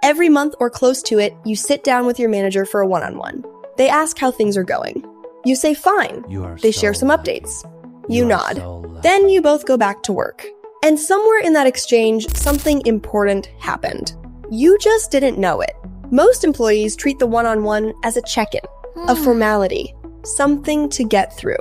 Every month or close to it, you sit down with your manager for a one-on-one. They ask how things are going. You say fine. They share some updates. You nod. Then you both go back to work. And somewhere in that exchange, something important happened. You just didn't know it. Most employees treat the one-on-one as a check-in, a formality, something to get through.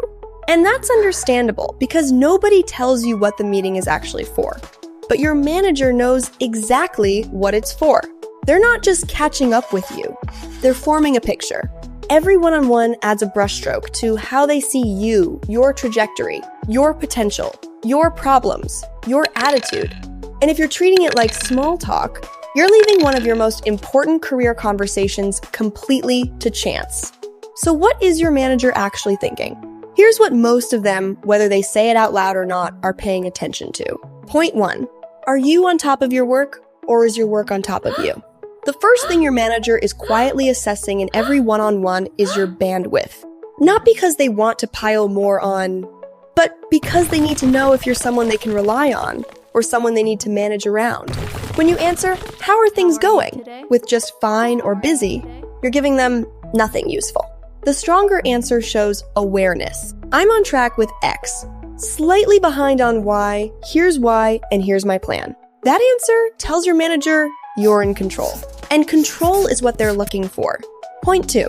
And that's understandable because nobody tells you what the meeting is actually for. But your manager knows exactly what it's for. They're not just catching up with you. They're forming a picture. Every one-on-one adds a brushstroke to how they see you, your trajectory, your potential, your problems, your attitude. And if you're treating it like small talk, you're leaving one of your most important career conversations completely to chance. So what is your manager actually thinking? Here's what most of them, whether they say it out loud or not, are paying attention to. Point 1. Are you on top of your work, or is your work on top of you? The first thing your manager is quietly assessing in every one-on-one is your bandwidth. Not because they want to pile more on, but because they need to know if you're someone they can rely on, or someone they need to manage around. When you answer, "How are things going?" with just fine or busy, you're giving them nothing useful. The stronger answer shows awareness. I'm on track with X. Slightly behind on Y, here's why, and here's my plan. That answer tells your manager you're in control. And control is what they're looking for. Point 2.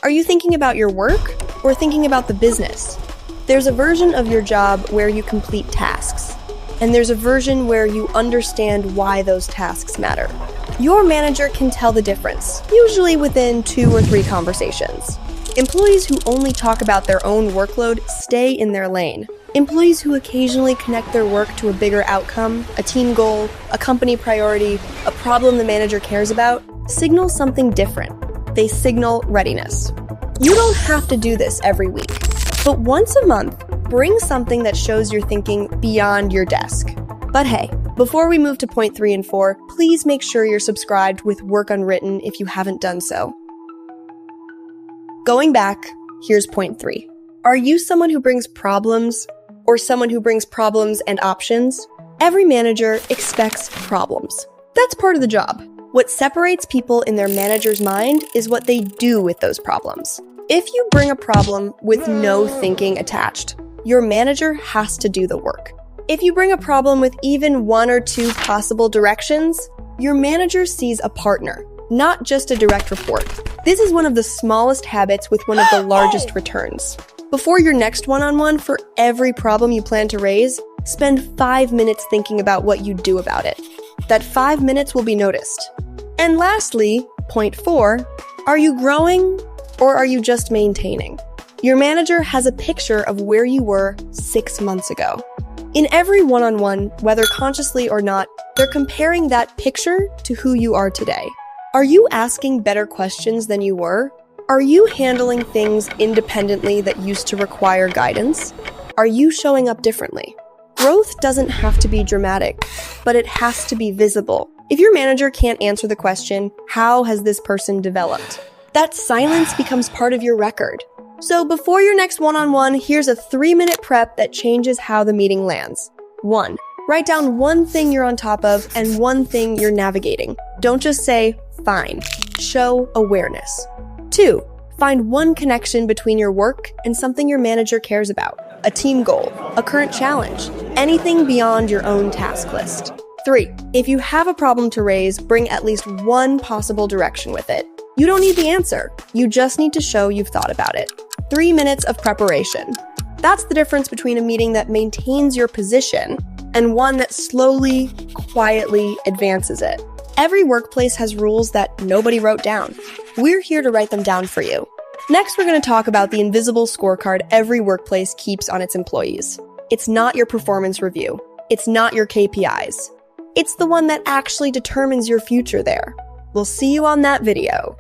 Are you thinking about your work or thinking about the business? There's a version of your job where you complete tasks. And there's a version where you understand why those tasks matter. Your manager can tell the difference, usually within 2 or 3 conversations. Employees who only talk about their own workload stay in their lane. Employees who occasionally connect their work to a bigger outcome, a team goal, a company priority, a problem the manager cares about, signal something different. They signal readiness. You don't have to do this every week, but once a month, bring something that shows you're thinking beyond your desk. But hey, before we move to point 3 and 4, please make sure you're subscribed with Work Unwritten if you haven't done so. Going back, here's point 3. Are you someone who brings problems or someone who brings problems and options? Every manager expects problems. That's part of the job. What separates people in their manager's mind is what they do with those problems. If you bring a problem with no thinking attached, your manager has to do the work. If you bring a problem with even 1 or 2 possible directions, your manager sees a partner, not just a direct report. This is one of the smallest habits with one of the largest returns. Before your next one-on-one, for every problem you plan to raise, spend 5 minutes thinking about what you do about it. That 5 minutes will be noticed. And lastly, point 4, are you growing or are you just maintaining? Your manager has a picture of where you were 6 months ago. In every one-on-one, whether consciously or not, they're comparing that picture to who you are today. Are you asking better questions than you were? Are you handling things independently that used to require guidance? Are you showing up differently? Growth doesn't have to be dramatic, but it has to be visible. If your manager can't answer the question, how has this person developed? That silence becomes part of your record. So before your next one-on-one, here's a 3-minute prep that changes how the meeting lands. 1. Write down one thing you're on top of and one thing you're navigating. Don't just say, fine. Show awareness. 2. Find one connection between your work and something your manager cares about. A team goal, a current challenge, anything beyond your own task list. 3. If you have a problem to raise, bring at least one possible direction with it. You don't need the answer. You just need to show you've thought about it. 3 minutes of preparation. That's the difference between a meeting that maintains your position and one that slowly, quietly advances it. Every workplace has rules that nobody wrote down. We're here to write them down for you. Next, we're going to talk about the invisible scorecard every workplace keeps on its employees. It's not your performance review. It's not your KPIs. It's the one that actually determines your future there. We'll see you on that video.